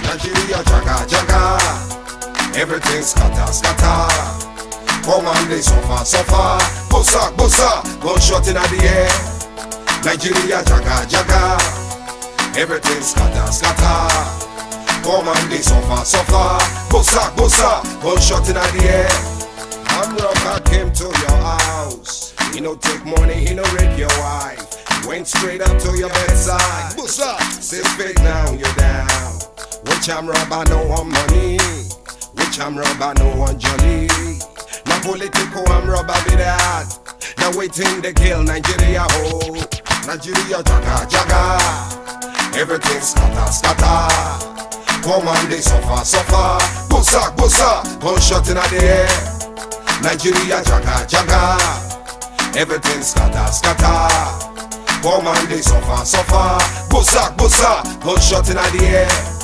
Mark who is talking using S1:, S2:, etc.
S1: Nigeria jaga jaga, everything scatter scatter. Come on, they suffer suffer. Bossa bossa, gunshot in the air. Nigeria jaga jaga, everything scatter scatter. Come on, they suffer suffer. Bossa bossa, gunshot in the air. I'm rocker came to your house. He no take money, he no rape your wife. Went straight up to your bedside. Bossa, say fake now you're down. Which I'm robber, no one money. Which I'm robber, no one jolly. Now political, I'm robber be that. Now waiting to kill Nigeria whole. Nigeria jaga jaga, everything scatter scatter. Come on, they suffer suffer. Bossa bossa, gunshot in the air. Nigeria jaga jaga, everything scatter scatter. Come on, they suffer suffer. Bossa bossa, gunshot in the air.